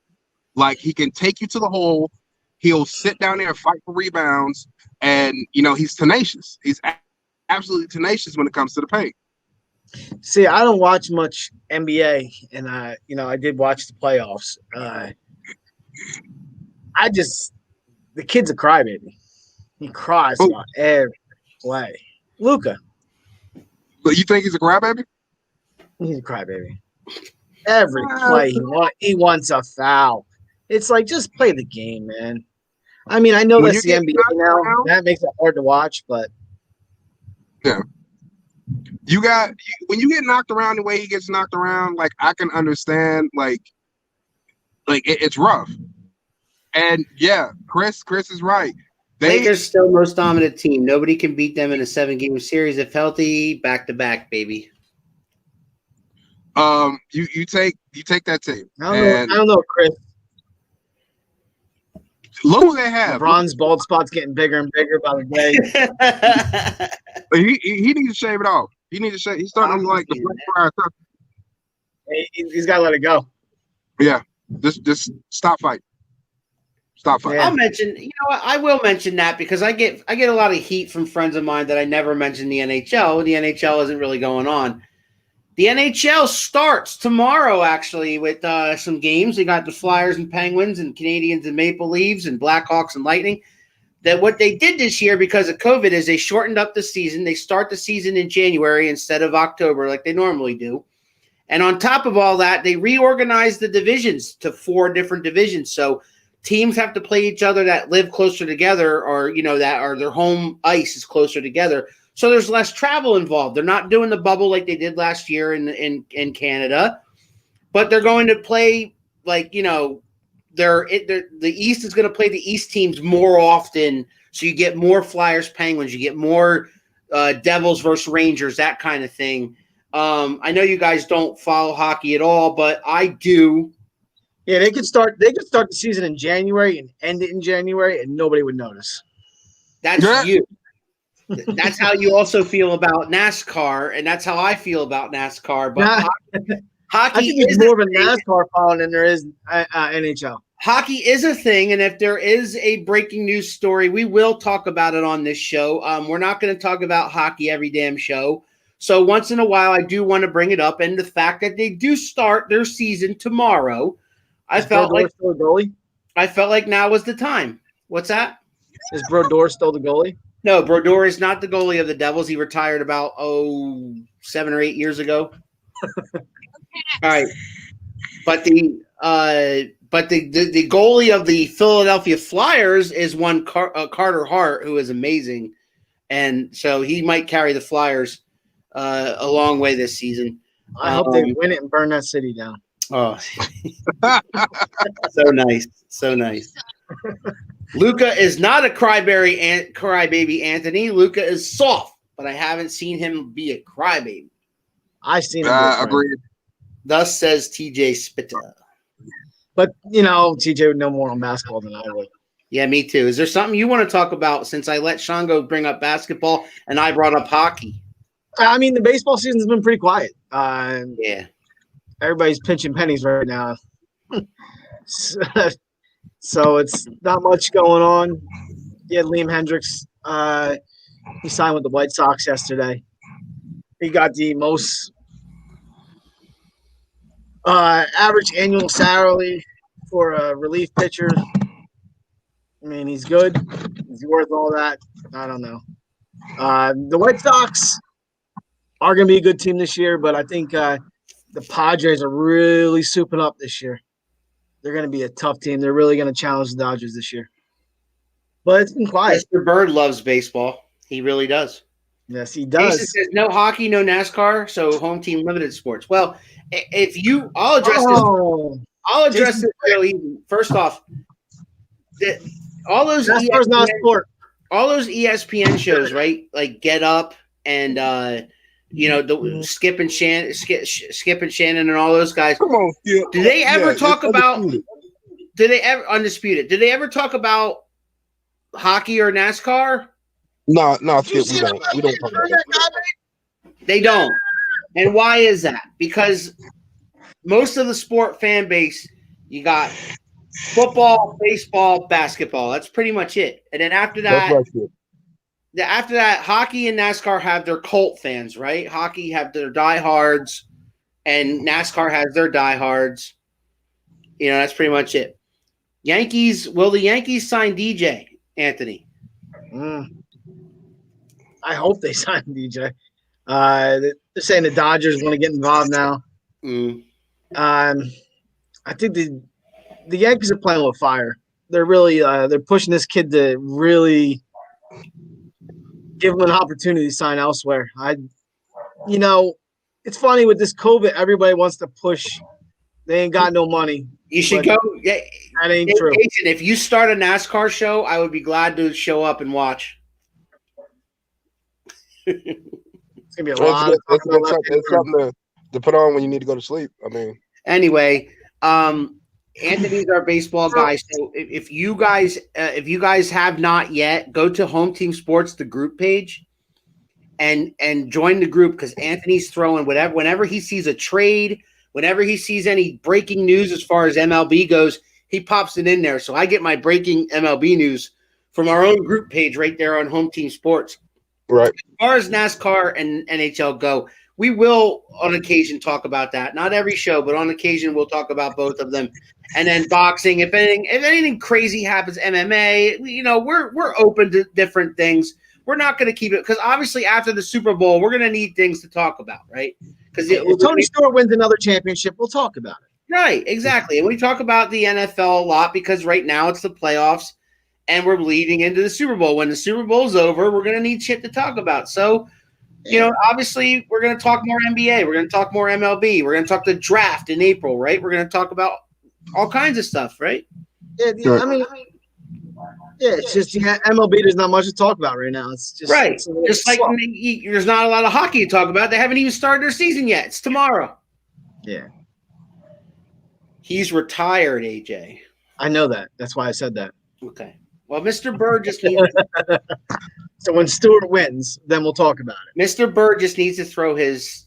Like, he can take you to the hole. He'll sit down there and fight for rebounds, and he's tenacious. He's absolutely tenacious when it comes to the paint. see, I don't watch much NBA, and I did watch the playoffs. The kid's a crybaby. He cries about every play. Luka, But you think he's a crybaby? he's a crybaby. Every play he wants a foul. It's like, just play the game, man. I mean, I know When that's the you get NBA knocked now. around- That makes it hard to watch, but Yeah. When you get knocked around the way he gets knocked around, like, I can understand, like it's rough. And yeah, Chris is right. Lakers still most dominant team. Nobody can beat them in a 7-game series if healthy. Back to back, baby. You take that team. I don't know, Chris. Look who they have. LeBron's bald spot's getting bigger and bigger by the day. He needs to shave it off. He needs to shave. He's starting to look like the Black Friar Tucker. He's got to let it go. Yeah, just stop fighting. Stop fighting. Yeah. I'll mention, what, I will mention that because I get a lot of heat from friends of mine that I never mentioned the NHL. The NHL isn't really going on. The NHL starts tomorrow, actually, with some games. They got the Flyers and Penguins and Canadians and Maple Leafs and Blackhawks and Lightning. That what they did this year because of COVID is they shortened up the season. They start the season in January instead of October like they normally do. And on top of all that, they reorganized the divisions to 4 different divisions. So teams have to play each other that live closer together, or that or their home ice is closer together. So there's less travel involved. They're not doing the bubble like they did last year in Canada, but they're going to play the East is going to play the East teams more often. So you get more Flyers, Penguins, you get more Devils versus Rangers, that kind of thing. I know you guys don't follow hockey at all, but I do. Yeah, they could start the season in January and end it in January, and nobody would notice. That's Yeah. you. That's how you also feel about NASCAR, and that's how I feel about NASCAR. But hockey I think it's is more of a a thing. NASCAR following than there is NHL. Hockey is a thing, and if there is a breaking news story, we will talk about it on this show. We're not going to talk about hockey every damn show. So once in a while, I do want to bring it up, and the fact that they do start their season tomorrow, I felt like still the goalie? now was the time. What's that? Is Brodeur still the goalie? No, Brodeur is not the goalie of the Devils. He retired about 7 or 8 years ago. All right, but the goalie of the Philadelphia Flyers is one Carter Hart, who is amazing, and so he might carry the Flyers a long way this season. I hope they win it and burn that city down. Oh, so nice, so nice. Luka is not a crybaby, Anthony. Luka is soft, but I haven't seen him be a crybaby. I've seen him. Agreed. Thus says TJ Spitta. But TJ would know more on basketball than I would. Yeah, me too. Is there something you want to talk about since I let Shango bring up basketball and I brought up hockey? I mean, the baseball season's been pretty quiet. Yeah. Everybody's pinching pennies right now. So it's not much going on. Yeah, Liam Hendricks He signed with the White Sox yesterday. He got the most average annual salary for a relief pitcher. I mean, he's good. Is he worth all that? I don't know. The White Sox are going to be a good team this year, but I think the Padres are really souping up this year. They're going to be a tough team. They're really going to challenge the Dodgers this year. But it's been quiet. Mr. Bird loves baseball. He really does. Yes, he does. Jason says no hockey, no NASCAR, so home team limited sports. Well, I'll address this. I'll address this real easy. First off, all those NASCAR's not a sport. All those ESPN shows, right? Like Get Up and the Skip and Shannon and all those guys. Come on, Skip. Do they ever talk about? Undisputed. Do they ever undisputed? Did they ever talk about hockey or NASCAR? No, Skip. We don't talk about that. They don't. And why is that? Because most of the sport fan base, you got football, baseball, basketball. That's pretty much it. And then after that, hockey and NASCAR have their cult fans, right? Hockey have their diehards, and NASCAR has their diehards. That's pretty much it. Yankees. Will the Yankees sign DJ, Anthony? I hope they sign DJ. They're saying the Dodgers want to get involved now. I think the Yankees are playing with fire. They're really they're pushing this kid to really give him an opportunity to sign elsewhere. It's funny with this COVID, everybody wants to push. They ain't got no money. You should go. Yeah, that ain't true. Jason, if you start a NASCAR show, I would be glad to show up and watch. It's gonna be a lot. It's something to put on when you need to go to sleep. I mean, anyway, Anthony's our baseball guy. So if you guys have not yet, go to Home Team Sports, the group page, and join the group, because Anthony's throwing whenever he sees a trade, whenever he sees any breaking news as far as MLB goes, he pops it in there. So I get my breaking MLB news from our own group page right there on Home Team Sports. right. As far as NASCAR and NHL go, we will on occasion talk about that. Not every show, but on occasion we'll talk about both of them. And then boxing, if anything crazy happens, MMA, we're open to different things. We're not going to keep it, because obviously after the Super Bowl, we're going to need things to talk about, right? Because if Tony Stewart wins another championship, we'll talk about it. Right, exactly. And we talk about the NFL a lot because right now it's the playoffs and we're leading into the Super Bowl. When the Super Bowl's over, we're going to need shit to talk about. So, obviously we're going to talk more NBA. We're going to talk more MLB. We're going to talk the draft in April, right? We're going to talk about all kinds of stuff, right? Yeah, it's just MLB. There's not much to talk about right now. It's just right. Just like there's not a lot of hockey to talk about. They haven't even started their season yet. It's tomorrow. Yeah. He's retired, AJ. I know that. That's why I said that. Okay. Well, Mr. Bird just needs So when Stewart wins, then we'll talk about it. Mr. Bird just needs to throw his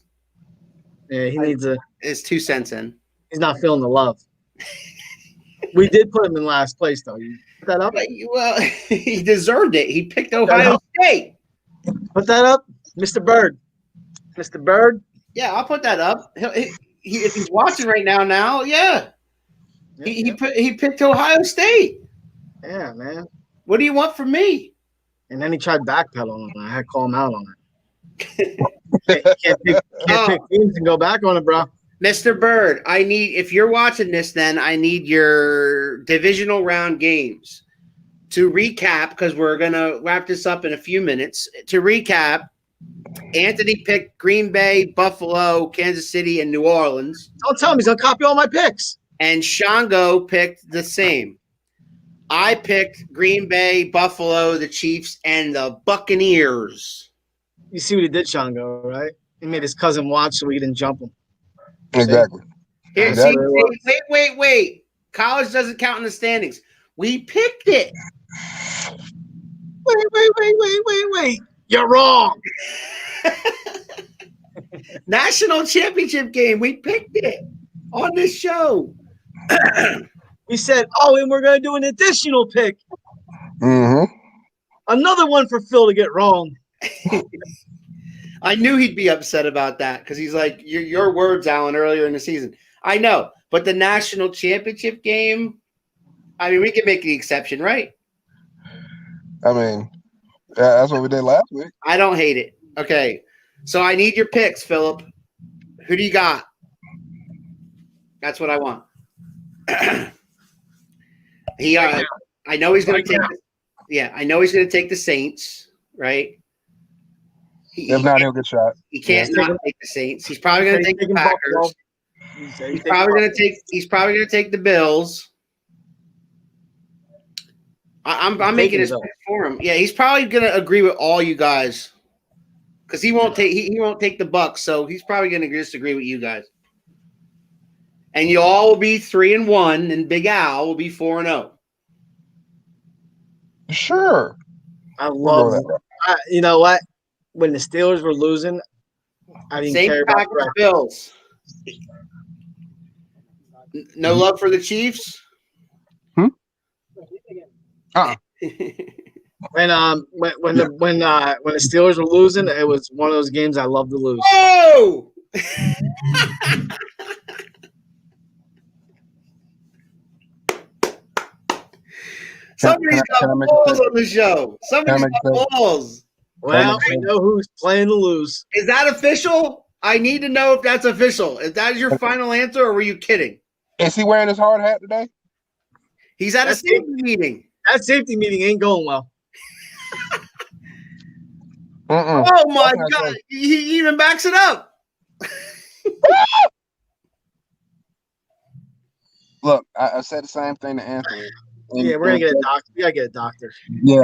he needs his 2 cents in. He's not feeling the love. We did put him in last place, though. You put that up? Well, he deserved it. He picked Ohio State. Put that up, Mr. Bird. Mr. Bird. Yeah, I'll put that up. If he's watching right now, yeah. He picked Ohio State. Yeah, man. What do you want from me? And then he tried backpedaling on it. I had to call him out on it. Can't pick teams and go back on it, bro. Mr. Bird, if you're watching this, then I need your divisional round games. To recap, because we're going to wrap this up in a few minutes. To recap, Anthony picked Green Bay, Buffalo, Kansas City, and New Orleans. Don't tell him he's going to copy all my picks. And Shango picked the same. I picked Green Bay, Buffalo, the Chiefs, and the Buccaneers. You see what he did, Shango, right? He made his cousin watch so he didn't jump him. Exactly. Here, wait. College doesn't count in the standings. We picked it. Wait. You're wrong. National championship game. We picked it on this show. We said, and we're going to do an additional pick. Mm-hmm. Another one for Phil to get wrong. I knew he'd be upset about that because he's like, your words, Alan, earlier in the season. I know, but the national championship game, I mean, we can make the exception, right? I mean, that's what we did last week. I don't hate it. Okay, so I need your picks, Philip. Who do you got? That's what I want. I know he's going to take. I know he's going to take the Saints, right? If not, he'll get shot. He can't not take the Saints. He's probably going to take the Packers. He's probably going to take the Bills. I'm making his pick for him. Yeah, he's probably going to agree with all you guys because he won't take the Bucks, so he's probably going to disagree with you guys. And you all will be 3-1, and Big Al will be 4-0. Sure. I love that. You know what? When the Steelers were losing, I didn't care about the Bills. No love for the Chiefs? When the Steelers were losing, it was one of those games I love to lose. Oh! Somebody's got balls on the show. Somebody's got balls. Well, I know who's playing to lose. Is that official? I need to know if that's official. Is that your final answer, or were you kidding? Is he wearing his hard hat today? He's at a safety meeting. That safety meeting ain't going well. Oh, my God. He even backs it up. Look, I said the same thing to Anthony. Yeah, we're gonna get a doctor. We gotta get a doctor. Yeah.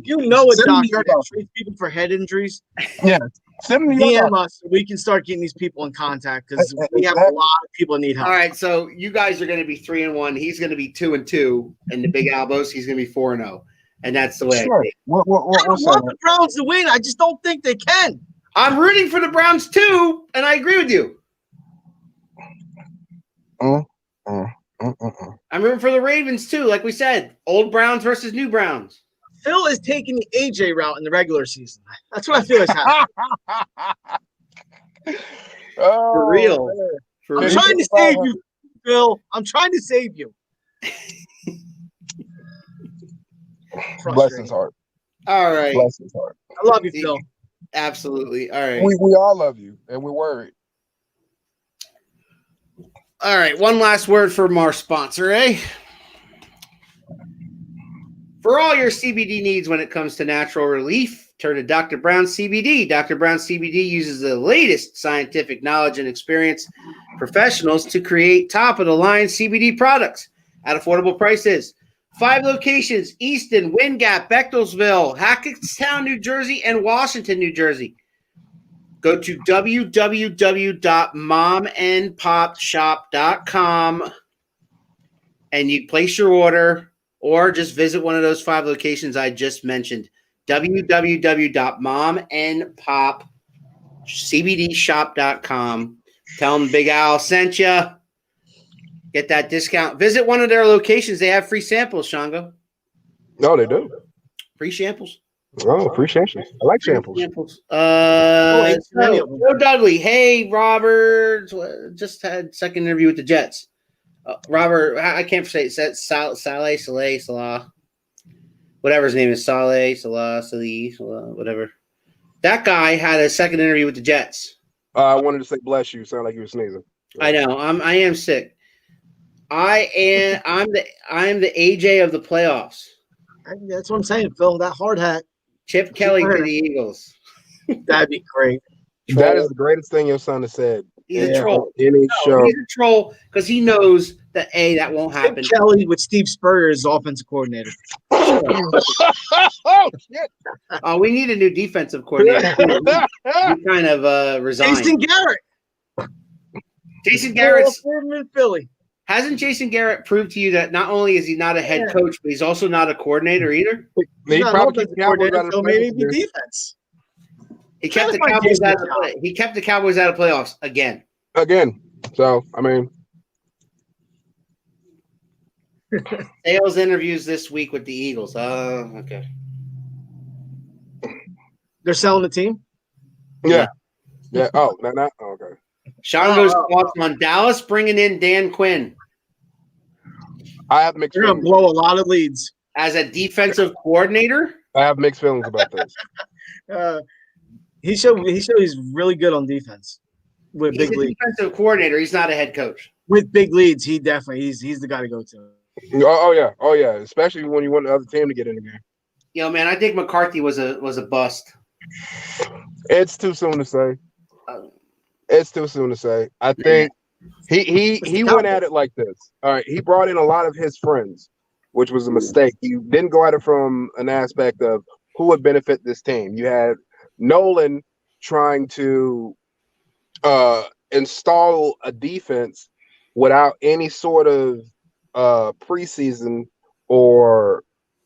You know a doctor that treats people for head injuries. Yeah. Send me DM us so we can start getting these people in contact because we have a lot of people that need help. All right, so you guys are going to be 3-1. He's going to be 2-2, and the Big Albos, he's going to be 4-0, and that's the way. Sure. I want the Browns to win. I just don't think they can. I'm rooting for the Browns too, and I agree with you. I'm rooting for the Ravens too, like we said. Old Browns versus new Browns. Phil is taking the AJ route in the regular season. That's what I feel is happening. For real. I'm trying to save you, Phil. I'm trying to save you. Bless his heart. All right. Bless his heart. I love you, Phil. Absolutely. All right. We all love you, and we're worried. All right. One last word from our sponsor, eh? For all your CBD needs when it comes to natural relief, turn to Dr. Brown's CBD. Dr. Brown's CBD uses the latest scientific knowledge and experienced professionals to create top-of-the-line CBD products at affordable prices. 5 locations: Easton, Wind Gap, Bechtelsville, Hackettstown, New Jersey, and Washington, New Jersey. Go to www.momandpopshop.com and you place your order. Or just visit one of those 5 locations I just mentioned. www.momandpopcbdshop.com. Tell them Big Al sent you. Get that discount. Visit one of their locations. They have free samples, Shango. No, they do. Free samples. Oh, free samples. I like samples. Joe Dudley. Hey, Robert. Just had second interview with the Jets. Robert, I can't say it. It's Salah, whatever his name is, Salah, whatever. That guy had a second interview with the Jets. I wanted to say bless you. Sound like you were sneezing. I know. I am sick. I'm the AJ of the playoffs. That's what I'm saying, Phil. That hard hat. Chip Kelly to the Eagles. That'd be great. That is the greatest thing your son has said. He's a troll. Any show. He's a troll because he knows that that won't happen. Chip Kelly with Steve Spurrier as offensive coordinator. Oh shit! We need a new defensive coordinator. He kind of resigned. Jason Garrett's in Philly. Hasn't Jason Garrett proved to you that not only is he not a head coach, but he's also not a coordinator either? He probably kept the Cowboys out of so maybe be defense. He kept the Cowboys out of He kept the Cowboys out of playoffs again. So I mean, Sales interviews this week with the Eagles. Okay. They're selling the team. Yeah. Oh, not okay. Sean goes thoughts on Dallas bringing in Dan Quinn I have mixed They're gonna feelings. blow a lot of leads. as a defensive coordinator. I have mixed feelings about this. He showed he's really good on defense with He's big a leads. defensive coordinator. He's not a head coach. With big leads, he's the guy to go to. Oh yeah. Especially when you want the other team to get in the game. Yo, man, I think McCarthy was a bust. It's too soon to say. It's too soon to say. I think he went at it like this. All right, he brought in a lot of his friends, which was a mistake. He didn't go at it from an aspect of who would benefit this team. You had Nolan trying to install a defense without any sort of preseason or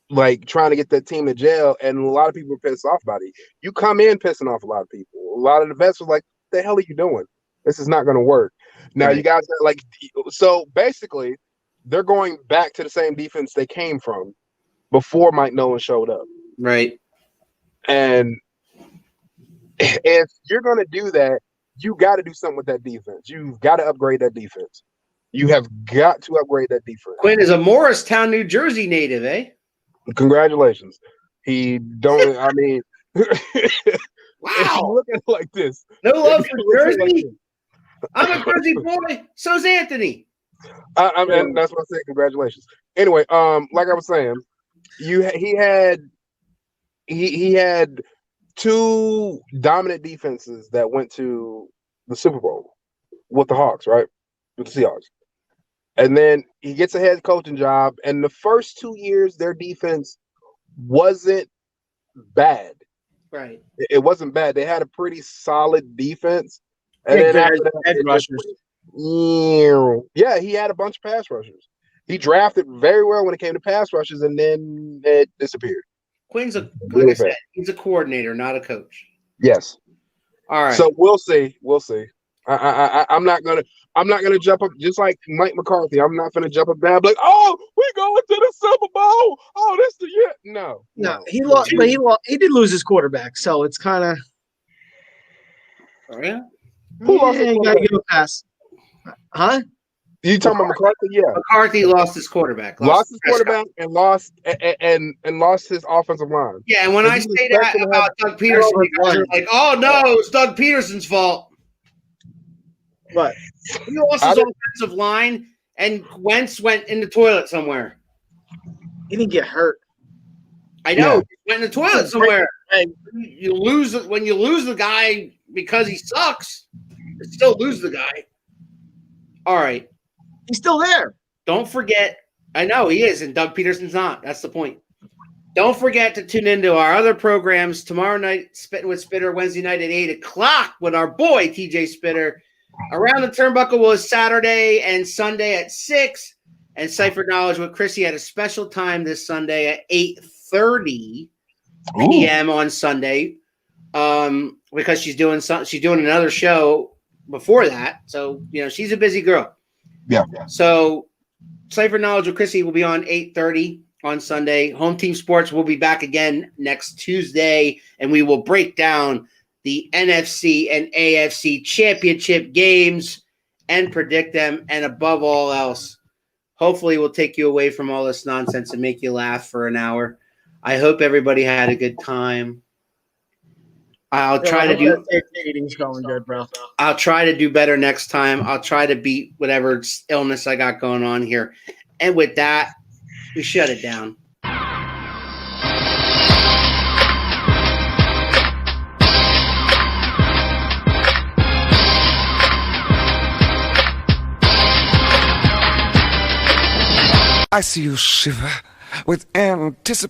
like trying to get that team to jail, and a lot of people were pissed off about it. You come in pissing off a lot of people. A lot of the vets was like, "What the hell are you doing? This is not going to work." Now you guys are like, so basically, they're going back to the same defense they came from before Mike Nolan showed up. Right. And if you're going to do that, you got to do something with that defense. You've got to upgrade that defense. You have got to upgrade that defense. Quinn is a Morristown, New Jersey native, eh? Congratulations. He don't. I mean, if you Wow. look at it like this, No love for if you look at it like Jersey. this, I'm a Jersey boy. So's Anthony. I mean, that's what I said. Congratulations. Anyway, like I was saying, he had two dominant defenses that went to the Super Bowl with the Hawks, right? With the Seahawks. And then he gets a head coaching job, and the first 2 years, their defense wasn't bad. Right. It wasn't bad. They had a pretty solid defense. And Yeah, then after good that, edge it just rushers. yeah, he had a bunch of pass rushers. He drafted very well when it came to pass rushes, and then it disappeared. Quinn's like Really I said, bad. he's a coordinator, not a coach. Yes. All right. So we'll see. We'll see. I'm not gonna jump up just like Mike McCarthy. I'm not gonna jump up there and be like, oh, we going to the Super Bowl. Oh, this the year. No. He lost, but he did lose his quarterback, so it's kind of. Oh, yeah. Who lost his You gotta quarterback? give a pass, huh? You talking about McCarthy? Yeah. McCarthy lost his quarterback. Lost his Prescott. quarterback and lost his offensive line. Yeah, and when And I he's say that expecting to about have- Doug Pederson, you guys are like, oh, no, it's Doug Peterson's fault. But He lost I his didn't- offensive line, and Wentz went in the toilet somewhere. he didn't get hurt. I know. Yeah. He went in the toilet somewhere. Hey, You lose when you lose the guy because he sucks. You still lose the guy. All right. he's still there. Don't forget. I know he is, and Doug Peterson's not. That's the point. Don't forget to tune into our other programs tomorrow night, Spitting with Spitter, Wednesday night at 8 o'clock with our boy, TJ Spitter. Around the Turnbuckle was Saturday and Sunday at 6. And Cypher Knowledge with Chrissy at a special time this Sunday at 8:30 p.m. on Sunday because she's doing another show before that. So, she's a busy girl. Yeah. So Cypher Knowledge with Chrissy will be on 8:30 on Sunday. Home Team Sports will be back again next Tuesday, and we will break down the NFC and AFC championship games and predict them. And above all else, hopefully we'll take you away from all this nonsense and make you laugh for an hour. I hope everybody had a good time. I'll try to do Eating's going good, bro. I'll try to do better next time. I'll try to beat whatever illness I got going on here. And with that, we shut it down. I see you shiver with anticipation.